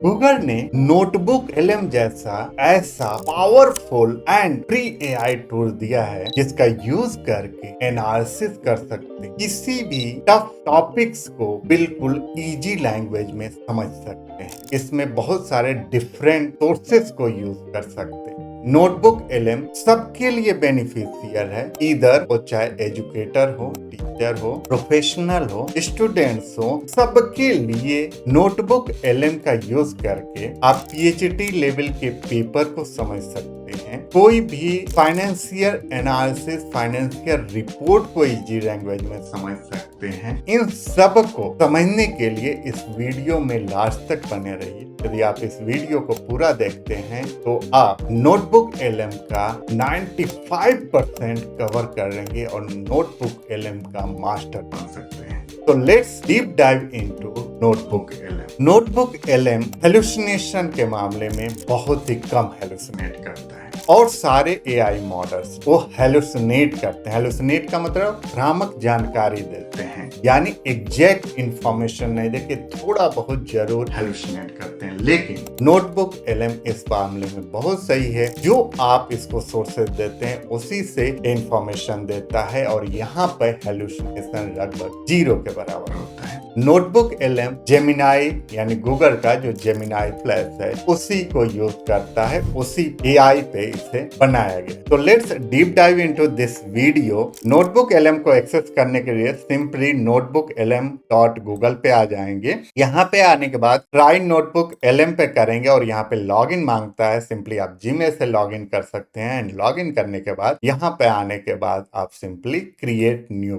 Google ने notebook LM जैसा ऐसा powerful and free AI tool दिया है जिसका यूज करके एनालिसिस कर सकते किसी भी टफ टॉपिक्स को बिल्कुल इजी लैंग्वेज में समझ सकते हैं। इसमें बहुत सारे डिफरेंट सोर्सेस को यूज कर सकते हैं। नोटबुक एलएम सबके लिए बेनिफिशियल है, इधर वो चाहे एजुकेटर हो, टीचर हो, प्रोफेशनल हो, स्टूडेंट्स हो, सबके लिए नोटबुक एलएम का यूज करके आप पीएचडी लेवल के पेपर को समझ सकते हैं। कोई भी फाइनेंशियल एनालिसिस, फाइनेंशियल रिपोर्ट को इजी लैंग्वेज में समझ सकते हैं। इन सब को समझने के लिए इस वीडियो में लास्ट तक बने रहिए। यदि आप इस वीडियो को पूरा देखते हैं तो आप नोटबुक एलएम का 95% कवर करेंगे और नोटबुक एलएम का मास्टर बन सकते हैं। तो let's deep dive into notebook LM. Notebook LM hallucination के मामले में बहुत ही कम हेलुसिनेट करता है और सारे एआई मॉडल्स वो हेलुसिनेट करते हैं। हेलुसिनेट का मतलब भ्रामक जानकारी देते हैं, यानी एग्जैक्ट इंफॉर्मेशन नहीं देके थोड़ा बहुत जरूर हेलुसिनेट करते हैं। लेकिन नोटबुक एलएम इस मामले में बहुत सही है। जो आप इसको सोर्सेज देते हैं उसी से इंफॉर्मेशन देता है और यहाँ पर हेलुसिनेशन लगभग 0 के बराबर होता है। नोटबुक एलएम जेमिनाई यानी गूगल का जो जेमिनाई प्लस है उसी को यूज करता है, उसी एआई पे इसे बनाया गया। तो let's deep dive into this video. Notebook LM को एक्सेस करने के लिए सिंपली notebooklm.google पे आ जाएंगे। यहाँ पे आने के बाद ट्राई नोटबुक एलएम पे करेंगे और यहाँ पे लॉगिन मांगता है। सिंपली आप जीमेल से लॉगिन कर सकते हैं एंड लॉगिन करने के बाद यहाँ पे आने के बाद आप सिंपली क्रिएट न्यू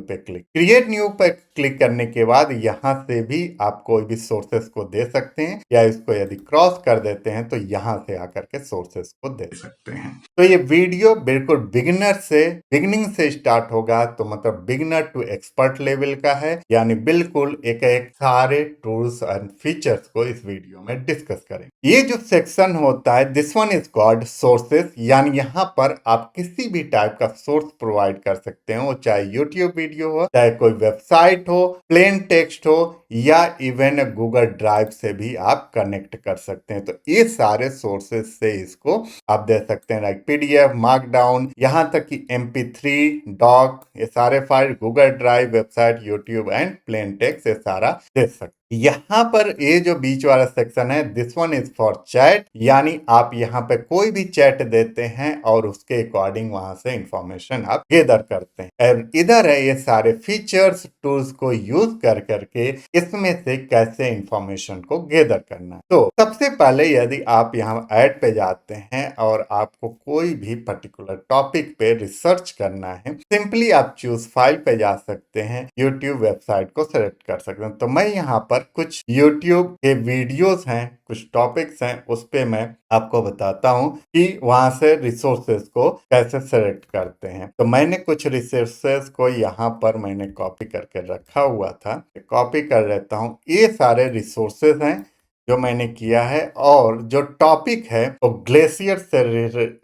पे क्लिक करने के बाद यहाँ से भी आप कोई भी सोर्सेस को दे सकते हैं, या इसको यदि क्रॉस कर देते हैं तो यहाँ से आकर के सोर्सेस को दे सकते हैं। तो ये वीडियो बिल्कुल बिगिनिंग से स्टार्ट होगा, तो मतलब बिगिनर टू एक्सपर्ट लेवल का है, यानी बिल्कुल एक एक सारे टूल्स एंड फीचर्स को इस वीडियो में डिस्कस करेंगे। ये जो सेक्शन होता है this one is called sources, यानी यहाँ पर आप किसी भी टाइप का सोर्स प्रोवाइड कर सकते हो, चाहे यूट्यूब वीडियो हो, चाहे कोई वेबसाइट हो, प्लेन टेक्स्ट हो, या इवन गूगल ड्राइव से भी आप कनेक्ट कर सकते हैं। तो ये सारे सोर्सेस से इसको आप दे सकते हैं, लाइक पीडीएफ, मार्कडाउन, यहाँ तक कि MP3, डॉक, ये सारे file Google drive, website, YouTube and plain text ये सारा दे सकते हैं। यहाँ पर ये जो बीच वाला सेक्शन है this one is for chat, यानी आप यहाँ पे कोई भी चैट देते हैं और उसके अकॉर्डिंग वहां से इंफॉर्मेशन आप गैदर करते हैं। और इधर है ये सारे फीचर्स टूल्स को यूज कर करके इसमें से कैसे इंफॉर्मेशन को गैदर करना है। तो सबसे पहले यदि आप यहाँ ऐड पे जाते हैं और आपको कोई भी पर्टिकुलर टॉपिक पे रिसर्च करना है, सिंपली आप चूज फाइल पे जा सकते हैं, यूट्यूब वेबसाइट को सेलेक्ट कर सकते हैं। तो मैं यहाँ पर कुछ यूट्यूब के वीडियोस हैं, कुछ टॉपिक्स हैं, उस पे मैं आपको बताता हूँ कि वहां से रिसोर्सेज को कैसे सेलेक्ट करते हैं। तो मैंने कुछ रिसोर्सेज को यहाँ पर मैंने कॉपी करके रखा हुआ था, कॉपी कर लेता हूँ। ये सारे रिसोर्सेज हैं जो मैंने किया है, और जो टॉपिक है वो ग्लेशियर से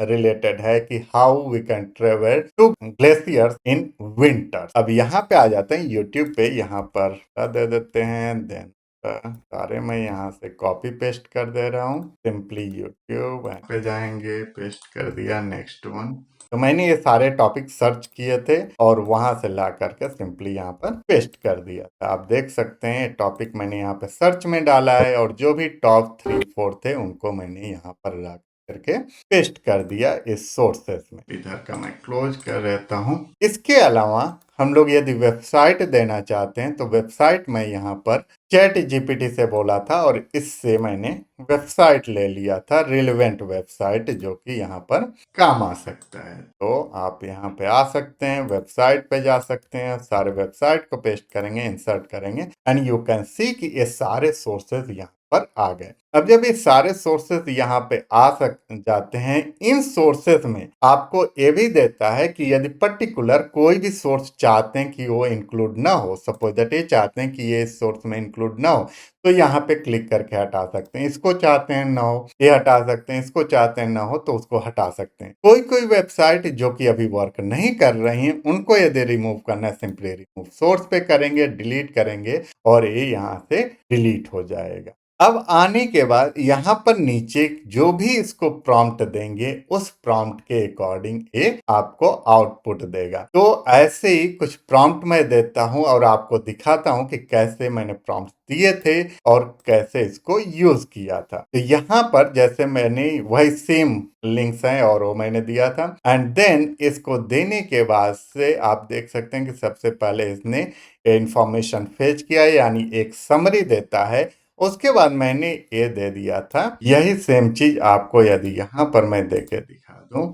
रिलेटेड है कि how we can travel to glaciers in winter. अब यहाँ पे आ जाते हैं यूट्यूब पे, यहाँ पर दे देते हैं, देन सारे मैं यहाँ से कॉपी पेस्ट कर दे रहा हूँ। सिंपली यूट्यूब पे जाएंगे, पेस्ट कर दिया, नेक्स्ट वन। तो मैंने ये सारे टॉपिक सर्च किए थे और वहां से ला करके सिंपली यहाँ पर पेस्ट कर दिया था। आप देख सकते हैं टॉपिक मैंने यहाँ पे सर्च में डाला है और जो भी टॉप 3-4 थे उनको मैंने यहाँ पर ला करके पेस्ट कर दिया इस सोर्सेस में। इधर का मैं क्लोज कर रहता हूँ। इसके अलावा हम लोग यदि वेबसाइट देना चाहते हैं तो वेबसाइट में यहाँ पर चैट जीपीटी से बोला था और इससे मैंने वेबसाइट ले लिया था, रिलेवेंट वेबसाइट, जो कि यहाँ पर काम आ सकता है। तो आप यहाँ पे आ सकते हैं, वेबसाइट पे जा सकते हैं, सारे वेबसाइट को पेस्ट करेंगे, इंसर्ट करेंगे एंड यू कैन सी कि ये सारे सोर्सेज यहाँ पर आ गए। अब जब ये सारे सोर्सेज यहाँ पे आ जाते हैं, इन सोर्सेज में आपको ये भी देता है कि यदि पर्टिकुलर कोई भी सोर्स चाहते हैं कि वो इंक्लूड ना हो, सपोज दैट ये चाहते हैं कि ये सोर्स में इंक्लूड ना हो, तो यहाँ पे क्लिक करके हटा सकते हैं। इसको चाहते हैं ना हो, ये हटा सकते हैं, इसको चाहते हैं ना हो तो उसको हटा सकते हैं। कोई कोई वेबसाइट जो कि अभी वर्क नहीं कर रही हैं उनको यदि रिमूव करना है, सिंपली रिमूव सोर्स पे करेंगे, डिलीट करेंगे और ये यहाँ से डिलीट हो जाएगा। अब आने के बाद यहाँ पर नीचे जो भी इसको प्रॉम्प्ट देंगे उस प्रॉम्प्ट के अकॉर्डिंग ये आपको आउटपुट देगा। तो ऐसे ही कुछ प्रॉम्प्ट मैं देता हूँ और आपको दिखाता हूँ कि कैसे मैंने प्रॉम्प्ट दिए थे और कैसे इसको यूज किया था। तो यहाँ पर जैसे मैंने वही सेम लिंक्स हैं और वो मैंने दिया था एंड देन इसको देने के बाद से आप देख सकते हैं कि सबसे पहले इसने इंफॉर्मेशन फेच किया यानी एक समरी देता है। उसके बाद मैंने ये दे दिया था। यही सेम चीज आपको यदि यहाँ पर मैं दे के दिखा दूं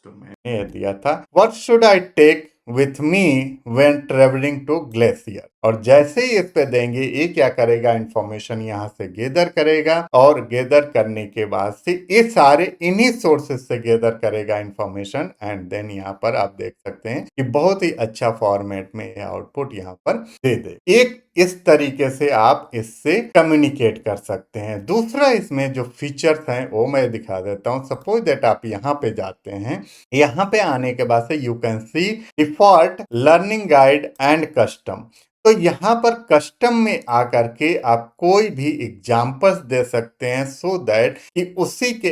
तो मैंने ये दिया था, what should I take with me when travelling to glacier. और जैसे ही इस पे देंगे ये क्या करेगा, इंफॉर्मेशन यहाँ से गेदर करेगा और गेदर करने के बाद से ये सारे इन्हीं सोर्सेस से गेदर करेगा इंफॉर्मेशन एंड देन यहाँ पर आप देख सकते हैं कि बहुत ही अच्छा फॉर्मेट में ये आउटपुट यहाँ पर दे दे। एक इस तरीके से आप इससे कम्युनिकेट कर सकते हैं। दूसरा इसमें जो फीचर्स हैं वो मैं दिखा देता हूँ। सपोज दैट आप यहाँ पे जाते हैं, यहाँ पे आने के बाद से you can see default learning guide and custom. तो यहाँ पर कस्टम में आकर के आप कोई भी एग्जाम्पल्स दे सकते हैं सो दैट कि उसी के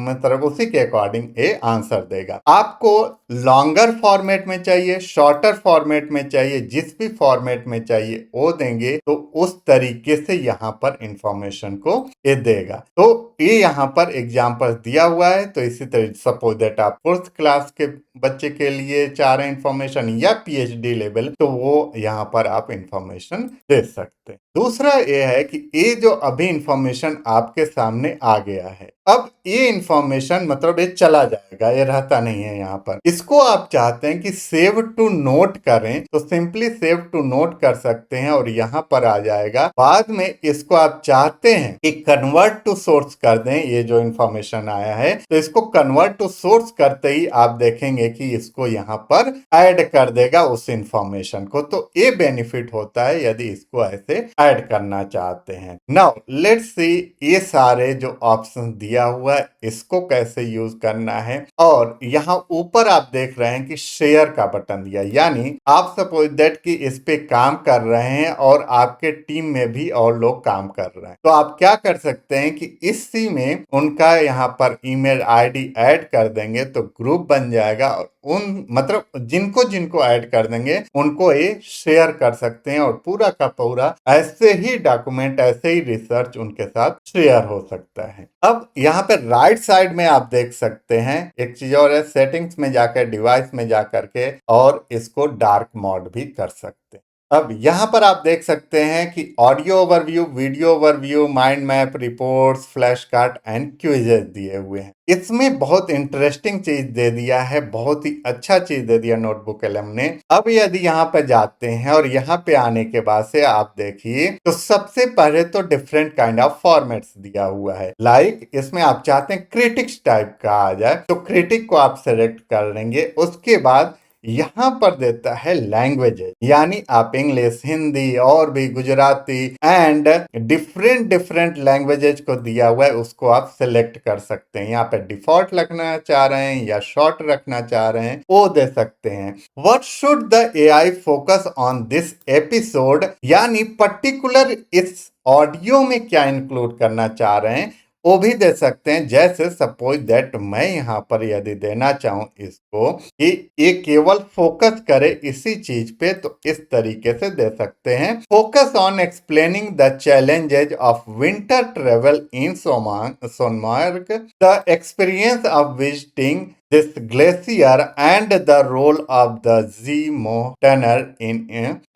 मतलब उसी के अकॉर्डिंग ये आंसर देगा। आपको लॉन्गर फॉर्मेट में चाहिए, शॉर्टर फॉर्मेट में चाहिए, जिस भी फॉर्मेट में चाहिए वो देंगे तो उस तरीके से यहाँ पर इंफॉर्मेशन को ये देगा। तो ये यहाँ पर एग्जाम्पल दिया हुआ है। तो इसी तरह सपोज दैट आप फोर्थ क्लास के बच्चे के लिए चाह रहे हैं इंफॉर्मेशन या पीएचडी लेवल, तो वो यहाँ पर आप इंफॉर्मेशन दे सकते हैं। दूसरा ये है कि ये जो अभी इंफॉर्मेशन आपके सामने आ गया है, अब ये इंफॉर्मेशन मतलब ये चला जाएगा, ये रहता नहीं है यहाँ पर। इसको आप चाहते हैं कि सेव टू नोट करें तो सिंपली सेव टू नोट कर सकते हैं और यहाँ पर आ जाएगा। बाद में इसको आप चाहते हैं कि कन्वर्ट टू सोर्स कर दें, ये जो इंफॉर्मेशन आया है तो इसको कन्वर्ट टू सोर्स करते ही आप देखेंगे कि इसको यहाँ पर ऐड कर देगा उस इंफॉर्मेशन को। तो ये बेनिफिट होता है यदि इसको ऐसे ऐड करना चाहते हैं। नाउ लेट्स सी ये सारे जो ऑप्शन दिया हुआ है इसको कैसे यूज करना है। और यहाँ ऊपर आप देख रहे हैं कि शेयर का बटन दिया, यानी आप सपोज दैट कि इस पे काम कर रहे हैं और आपके टीम में भी और लोग काम कर रहे हैं, तो आप क्या कर सकते हैं कि इसी में उनका यहाँ पर ईमेल आईडी ऐड कर देंगे तो ग्रुप बन जाएगा और उन मतलब जिनको जिनको ऐड कर देंगे उनको ये शेयर कर सकते हैं और पूरा का पूरा ऐसे ही डॉक्यूमेंट, ऐसे ही रिसर्च उनके साथ शेयर हो सकता है। अब यहाँ पे राइट साइड में आप देख सकते हैं एक चीज और है, सेटिंग्स में जाकर डिवाइस में जाकर के और इसको डार्क मोड भी कर सकते हैं। अब यहाँ पर आप देख सकते हैं कि audio overview, video overview, mind map, reports, flash card and quizzes दिए हुए हैं। इसमें बहुत इंटरेस्टिंग चीज दे दिया है, बहुत ही अच्छा चीज दे दिया नोटबुक एलएम ने। अब यदि यहाँ पे जाते हैं और यहाँ पे आने के बाद से आप देखिए तो सबसे पहले तो डिफरेंट काइंड ऑफ फॉर्मेट्स दिया हुआ है। लाइक इसमें आप चाहते हैं क्रिटिक्स टाइप का आ जाए तो क्रिटिक को आप सेलेक्ट कर लेंगे। उसके बाद यहाँ पर देता है लैंग्वेजेस, यानी आप इंग्लिश, हिंदी और भी Gujarati and different different languages को दिया हुआ है, उसको आप सिलेक्ट कर सकते हैं। यहाँ पे डिफॉल्ट रखना चाह रहे हैं या शॉर्ट रखना चाह रहे हैं वो दे सकते हैं। What should the AI focus on this episode, यानी पर्टिकुलर इस ऑडियो में क्या इंक्लूड करना चाह रहे हैं वो भी दे सकते हैं। जैसे सपोज दैट मैं यहाँ पर यदि देना चाहूं इसको कि ये केवल फोकस करे इसी चीज पे तो इस तरीके से दे सकते हैं। Focus on explaining the challenges of winter travel in Sonamarg, the experience of visiting this glacier and the role of the ZMO tunnel in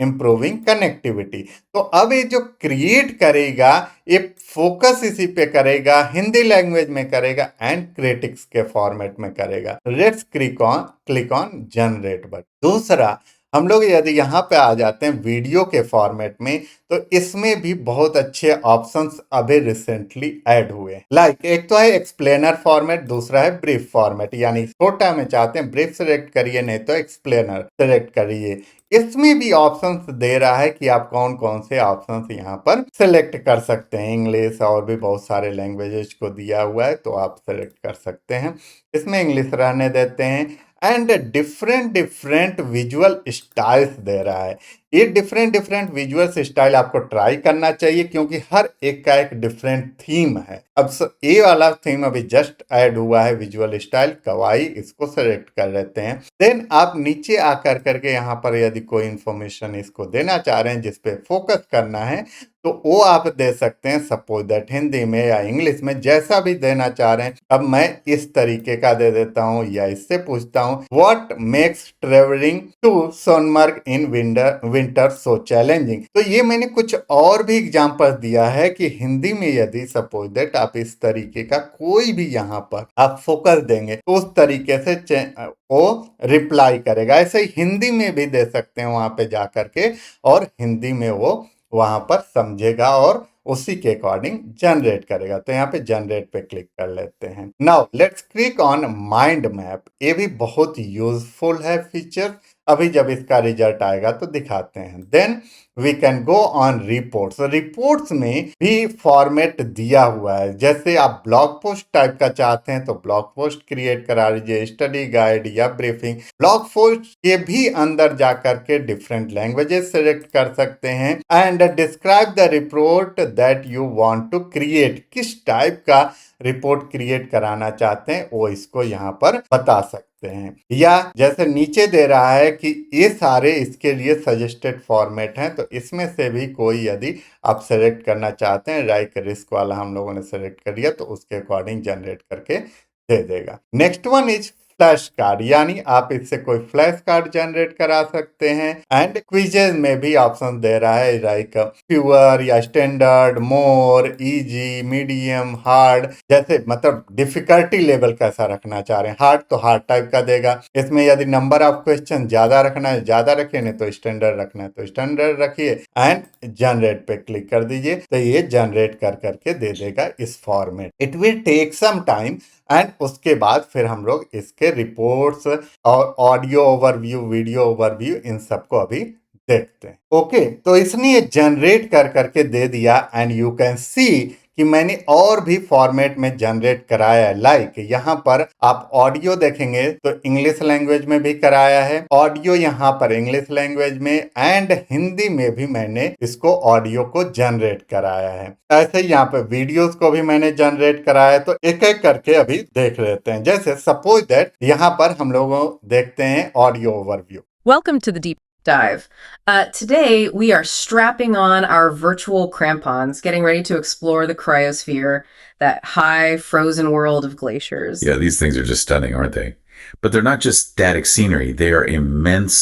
improving connectivity। तो अब ये जो क्रिएट करेगा ये फोकस इसी पे करेगा, हिंदी लैंग्वेज में करेगा एंड क्रिटिक्स के फॉर्मेट में करेगा। Let's click on generate button. दूसरा हम लोग यदि यहाँ पे आ जाते हैं वीडियो के फॉर्मेट में तो इसमें भी बहुत अच्छे ऑप्शंस अभी रिसेंटली ऐड हुए हैं। लाइक एक तो है एक्सप्लेनर फॉर्मेट, दूसरा है ब्रीफ फॉर्मेट, यानी छोटा में चाहते हैं ब्रीफ सेलेक्ट करिए नहीं तो एक्सप्लेनर सेलेक्ट करिए। इसमें भी ऑप्शंस दे रहा है कि आप कौन कौन से ऑप्शंस यहाँ पर सिलेक्ट कर सकते हैं। इंग्लिश और भी बहुत सारे लैंग्वेजेस को दिया हुआ है तो आप सेलेक्ट कर सकते हैं। इसमें इंग्लिश रहने देते हैं and different different visual styles दे रहा है। ये डिफरेंट डिफरेंट विजुअल्स स्टाइल आपको ट्राई करना चाहिए क्योंकि हर एक का एक डिफरेंट थीम है। अब ये वाला थीम अभी जस्ट ऐड हुआ है, विजुअल स्टाइल कवाई, इसको सेलेक्ट कर लेते हैं। देन आप नीचे आकर करके यहाँ पर यदि कोई इंफॉर्मेशन इसको देना चाह रहे हैं जिस पे फोकस करना है तो वो आप दे सकते हैं, सपोज दैट हिंदी में या इंग्लिश में, जैसा भी देना चाह रहे हैं। अब मैं इस तरीके का दे देता हूं या इससे पूछता हूं, what makes travelling to Sonmarg in winter so challenging. तो ये मैंने कुछ और भी एग्जांपल दिया है कि हिंदी में यदि सपोज दैट आप इस तरीके का कोई भी यहाँ पर आप फोकस देंगे तो उस तरीके से वो रिप्लाई करेगा। ऐसे ही हिंदी में भी दे सकते हैं वहां पे जा करके, और हिंदी में वो वहां पर समझेगा और उसी के अकॉर्डिंग जनरेट करेगा। तो यहाँ पे जनरेट पे क्लिक कर लेते हैं। Now let's click on mind map. ये भी बहुत यूजफुल है फीचर। अभी जब इसका रिजल्ट आएगा तो दिखाते हैं। Then we can go on reports. Reports में भी फॉर्मेट दिया हुआ है। जैसे आप ब्लॉग पोस्ट टाइप का चाहते हैं तो ब्लॉग पोस्ट क्रिएट करा लीजिए, स्टडी गाइड या ब्रीफिंग। ब्लॉग पोस्ट के भी अंदर जाकर के डिफरेंट लैंग्वेजेस सेलेक्ट कर सकते हैं and describe the report that you want to create. किस टाइप का रिपोर्ट क्रिएट कराना चाहते हैं वो इसको यहाँ पर बता सकते हैं। या जैसे नीचे दे रहा है कि ये सारे इसके लिए सजेस्टेड फॉर्मेट हैं, तो इसमें से भी कोई यदि आप सेलेक्ट करना चाहते हैं, लाइक रिस्क वाला हम लोगों ने सेलेक्ट कर लिया तो उसके अकॉर्डिंग जनरेट करके दे देगा। Next one is flash card, यानी आप इससे कोई फ्लैश कार्ड जनरेट करा सकते हैं। एंड क्विजेज में भी ऑप्शन दे रहा है, लाइक प्योर या स्टैंडर्ड, मोर, इजी, मीडियम, हार्ड। जैसे मतलब डिफिकल्टी लेवल कैसा रखना चाह रहे हैं, हार्ड तो हार्ड टाइप का देगा। इसमें यदि नंबर ऑफ क्वेश्चन ज्यादा रखना है ज्यादा रखिए, नहीं तो स्टैंडर्ड रखना है तो स्टैंडर्ड रखिए एंड जनरेट पे क्लिक कर दीजिए। तो ये जनरेट कर करके दे देगा इस format. It will take some time and उसके बाद फिर हम लोग इसके रिपोर्ट्स और ऑडियो ओवरव्यू, वीडियो ओवरव्यू, इन सबको अभी देखते हैं। ओके, तो इसने जनरेट कर करके दे दिया एंड यू कैन सी कि मैंने और भी फॉर्मेट में जनरेट कराया है। लाइक यहाँ पर आप ऑडियो देखेंगे तो इंग्लिश लैंग्वेज में भी कराया है, ऑडियो यहाँ पर इंग्लिश लैंग्वेज में एंड हिंदी में भी मैंने इसको ऑडियो को जनरेट कराया है। ऐसे ही यहाँ पे वीडियोस को भी मैंने जनरेट कराया है। तो एक एक करके अभी देख लेते हैं। जैसे सपोज दैट यहाँ पर हम लोग देखते हैं audio overview. Welcome to the deep dive. Today we are strapping on our virtual crampons, getting ready to explore the cryosphere, that high frozen world of glaciers. Yeah, these things are just stunning, aren't they? But they're not just static scenery. They are immense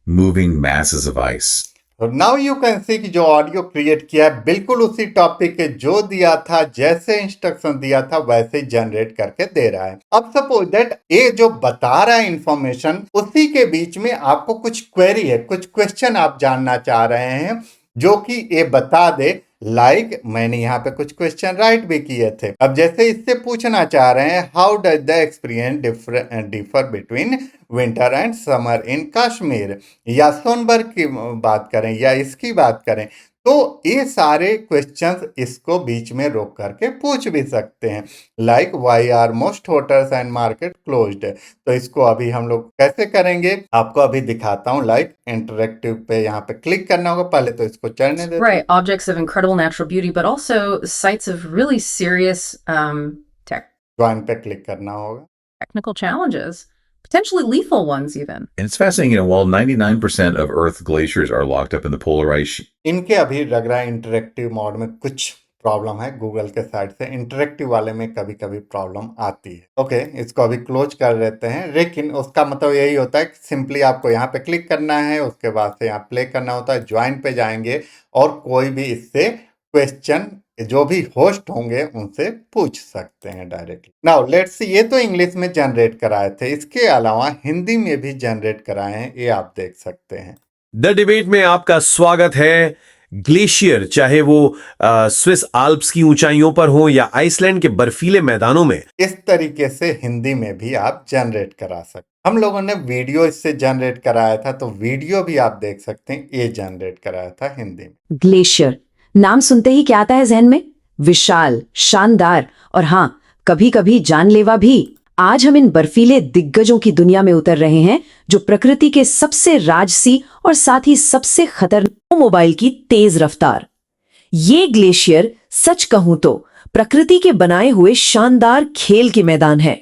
moving masses of ice. Now you can see कि जो audio create किया है बिल्कुल उसी topic के जो दिया था, जैसे इंस्ट्रक्शन दिया था वैसे ही जनरेट करके दे रहा है। अब सपोज दैट ये जो बता रहा है इंफॉर्मेशन, उसी के बीच में आपको कुछ क्वेरी है, कुछ क्वेश्चन आप जानना चाह रहे हैं जो कि ये बता दे। लाइक मैंने यहाँ पे कुछ क्वेश्चन राइट भी किए थे। अब जैसे इससे पूछना चाह रहे हैं, how does the experience differ between winter and summer in Kashmir, या सोनबर्ग की बात करें या इसकी बात करें, तो ये सारे क्वेश्चंस इसको बीच में रोक करके पूछ भी सकते हैं। Like why are most hotels and market closed. तो इसको अभी हम लोग कैसे करेंगे आपको अभी दिखाता हूँ। लाइक इंटरेक्टिव पे यहाँ पे क्लिक करना होगा, पहले तो इसको चढ़ने देते हैं। Right, objects of incredible natural beauty, but also sites of really serious join पे क्लिक करना होगा। technical challenges, potentially lethal ones even. And it's fascinating, while 99% of Earth's glaciers are locked up in the polar ice sheet. इनके अभी लग रहा है interactive mode में कुछ प्रॉब्लम है गूगल के साइड से। इंटरेक्टिव वाले में कभी कभी प्रॉब्लम आती है। ओके, इसको अभी क्लोज कर लेते हैं। लेकिन उसका मतलब यही होता है कि सिंपली आपको यहाँ पे क्लिक करना है, उसके बाद से यहाँ प्ले करना होता है, ज्वाइन पे जाएंगे और कोई भी इससे क्वेश्चन जो भी होस्ट होंगे उनसे पूछ सकते हैं डायरेक्टली। नाउ लेट्स सी, ये तो इंग्लिश में जनरेट कराए थे, इसके अलावा हिंदी में भी जनरेट कराए हैं, ये आप देख सकते हैं। द डिबेट में आपका स्वागत है। ग्लेशियर, चाहे वो स्विस आल्प्स की ऊंचाइयों पर हो या आइसलैंड के बर्फीले मैदानों में, इस तरीके से हिंदी में भी आप जनरेट करा सकते। हम लोगों ने वीडियो इससे जनरेट कराया था, तो वीडियो भी आप देख सकते हैं, ये जनरेट कराया था हिंदी में। ग्लेशियर नाम सुनते ही क्या आता है जहन में? विशाल, शानदार और हाँ, कभी कभी जानलेवा भी। आज हम इन बर्फीले दिग्गजों की दुनिया में उतर रहे हैं जो प्रकृति के सबसे राजसी और साथ ही सबसे खतरनाक मोबाइल की तेज रफ्तार। ये ग्लेशियर सच कहूं तो प्रकृति के बनाए हुए शानदार खेल के मैदान है।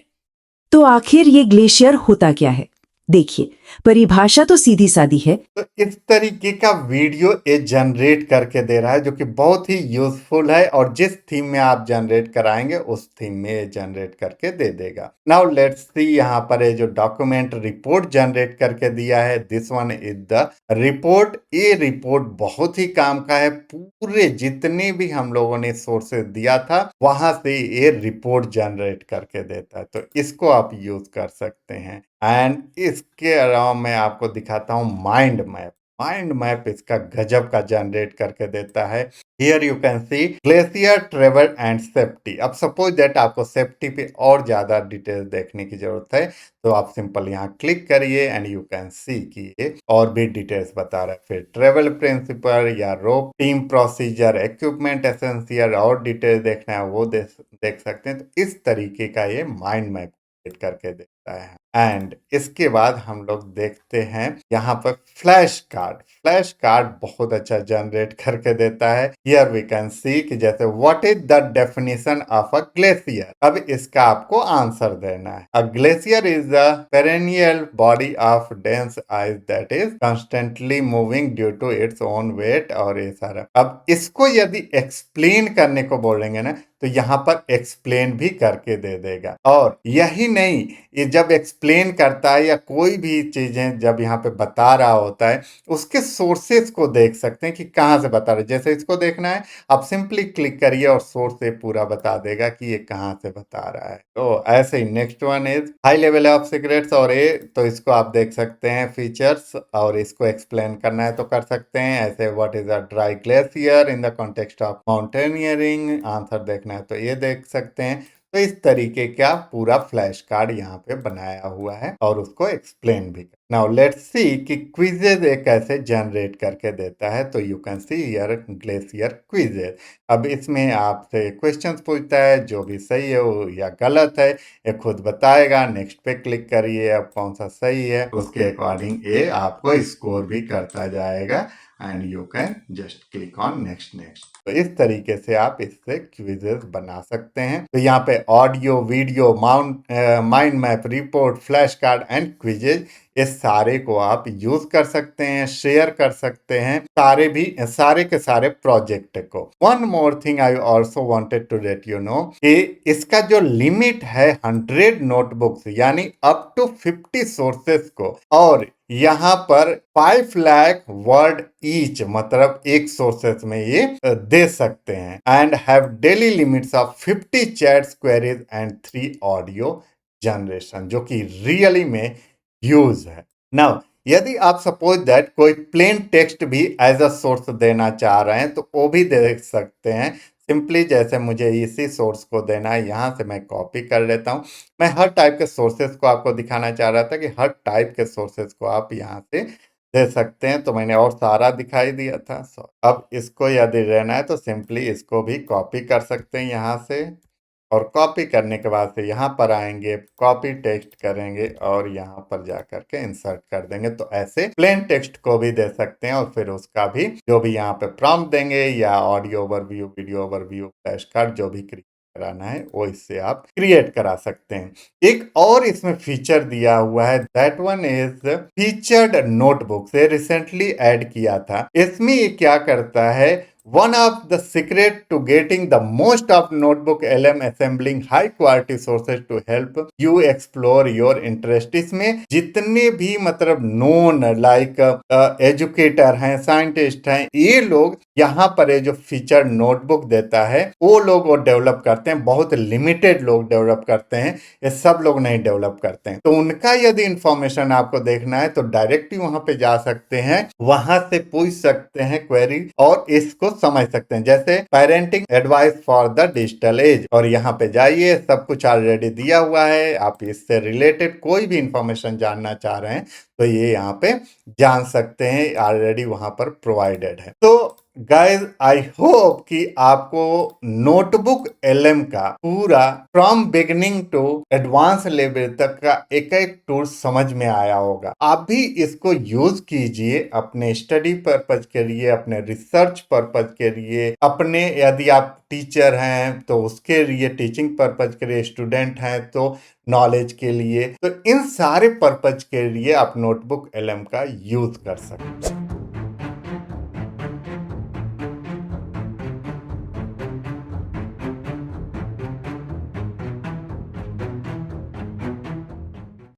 तो आखिर ये ग्लेशियर होता क्या है? देखिए, परिभाषा तो सीधी सादी है। तो इस तरीके का वीडियो ये जनरेट करके दे रहा है जो कि बहुत ही यूजफुल है, और जिस थीम में आप जनरेट कराएंगे उस थीम में ये जनरेट करके दे देगा। नाउ लेट्स सी, यहाँ पर ये जो डॉक्यूमेंट रिपोर्ट जनरेट करके दिया है, this one is the report. ये रिपोर्ट बहुत ही काम का है, पूरे जितने भी हम लोगों ने सोर्सेज दिया था वहां से ये रिपोर्ट जनरेट करके देता है, तो इसको आप यूज कर सकते हैं। एंड इसके अलावा मैं आपको दिखाता हूँ माइंड मैप। माइंड मैप इसका गजब का जनरेट करके देता है। Here you can see glacier travel and safety. अब सपोज दैट आपको सेफ्टी पे और ज्यादा डिटेल्स देखने की जरूरत है, तो आप सिंपल यहाँ क्लिक करिए एंड यू कैन सी कि ये और भी डिटेल्स बता रहा है। फिर ट्रेवल प्रिंसिपल या रोप, टीम प्रोसीजर, इक्विपमेंट एसेंशियल, और डिटेल देखना है वो देख सकते हैं। तो इस तरीके का ये माइंड मैप करके देता है। एंड इसके बाद हम लोग देखते हैं यहाँ पर फ्लैश कार्ड। फ्लैश कार्ड बहुत अच्छा जनरेट करके देता है। हियर वी कैन सी कि जैसे what is the definition of a glacier. अब इसका आपको आंसर देना है। A glacier is a perennial body of dense ice that is constantly moving due to its own weight, और ये सारा। अब इसको यदि एक्सप्लेन करने को बोलेंगे ना, तो यहाँ पर एक्सप्लेन भी करके दे देगा। और यही नहीं, ये जब एक्सप्लेन करता है या कोई भी चीजें जब यहाँ पे बता रहा होता है, उसके सोर्सेस को देख सकते हैं कि कहाँ से बता रहे। जैसे इसको देखना है, आप सिंपली क्लिक करिए और सोर्स से पूरा बता देगा कि ये कहाँ से बता रहा है। तो ऐसे ही next one is high level of secrets, और ये तो इसको आप देख सकते हैं फीचर्स, और इसको एक्सप्लेन करना है तो कर सकते हैं। ऐसे what is a dry glacier in the context of mountaineering, answer देखना है तो ये देख सकते हैं। तो इस तरीके का पूरा फ्लैश कार्ड यहाँ पे बनाया हुआ है और उसको एक्सप्लेन भी। नाउ लेट्स सी कि क्विजेज ये कैसे जनरेट करके देता है। तो you can see here glacier quizzes. अब इसमें आपसे क्वेश्चंस पूछता है, जो भी सही है वो या गलत है ये खुद बताएगा। नेक्स्ट पे क्लिक करिए, अब कौन सा सही है उसके अकॉर्डिंग ये आपको स्कोर भी करता जाएगा। And you can just click on next next. तो इस तरीके से आप इससे क्विजेस बना सकते हैं। तो यहाँ पे audio, video, mind map, report, flash card and quizzes, ये सारे को आप यूज कर सकते हैं, शेयर कर सकते हैं, सारे के सारे प्रोजेक्ट को। One more thing I also wanted to let you know कि इसका जो लिमिट है 100 नोटबुक्स यानी अप टू 50 सोर्सेस को, और यहाँ पर 5 लाख वर्ड ईच, मतलब एक सोर्सेस में ये दे सकते हैं। And have daily limits of 50 chats, queries and 3 audio generation, जो कि रियली में यूज है। नाउ यदि आप सपोज दैट कोई प्लेन टेक्स्ट भी एज अ सोर्स देना चाह रहे हैं तो वो भी दे सकते हैं। सिंपली जैसे मुझे इसी सोर्स को देना है, यहाँ से मैं कॉपी कर लेता हूँ। मैं हर टाइप के सोर्सेज को आपको दिखाना चाह रहा था कि हर टाइप के सोर्सेज को आप यहाँ से दे सकते हैं। तो मैंने और सारा दिखाई दिया था। अब इसको यदि रहना है तो सिंपली इसको भी कॉपी कर सकते हैं यहाँ से, और कॉपी करने के बाद से यहाँ पर आएंगे, कॉपी टेक्स्ट करेंगे और यहाँ पर जा करके इंसर्ट कर देंगे। तो ऐसे प्लेन टेक्स्ट को भी दे सकते हैं, और फिर उसका भी जो भी यहाँ पे प्रॉम्प्ट देंगे या audio overview, video overview, flash card जो भी कराना है वो इससे आप क्रिएट करा सकते हैं। एक और इसमें फीचर दिया हुआ है, that one is featured notebook, से रिसेंटली ऐड किया था। इसमें ये क्या करता है, one of the secret to getting the most of notebook LM assembling high quality sources to help you explore your interest। इसमें जितने भी मतलब नोन लाइक एजुकेटर हैं, साइंटिस्ट हैं, ये लोग यहाँ पर जो फीचर नोटबुक देता है वो लोग वो डेवलप करते हैं। बहुत लिमिटेड लोग डेवलप करते हैं, ये सब लोग नहीं डेवलप करते हैं। तो उनका यदि इंफॉर्मेशन आपको देखना है तो डायरेक्टली वहां पे जा सकते हैं, वहां से पूछ सकते हैं क्वेरी और इसको समझ सकते हैं। जैसे parenting advice for the digital age, और यहाँ पे जाइए, सब कुछ ऑलरेडी दिया हुआ है। आप इससे रिलेटेड कोई भी इंफॉर्मेशन जानना चाह रहे हैं तो ये यहाँ पे जान सकते हैं, ऑलरेडी वहां पर प्रोवाइडेड है। तो गाइस आई होप कि आपको नोटबुक एलएम का पूरा from beginning to advance level तक का एक एक टूल समझ में आया होगा। आप भी इसको यूज कीजिए अपने स्टडी पर्पज के लिए, अपने रिसर्च पर्पज के लिए, अपने यदि आप टीचर हैं तो उसके लिए, टीचिंग पर्पज के लिए, स्टूडेंट हैं तो नॉलेज के लिए, तो इन सारे पर्पज के लिए आप नोटबुक एलएम का यूज कर सकते हैं।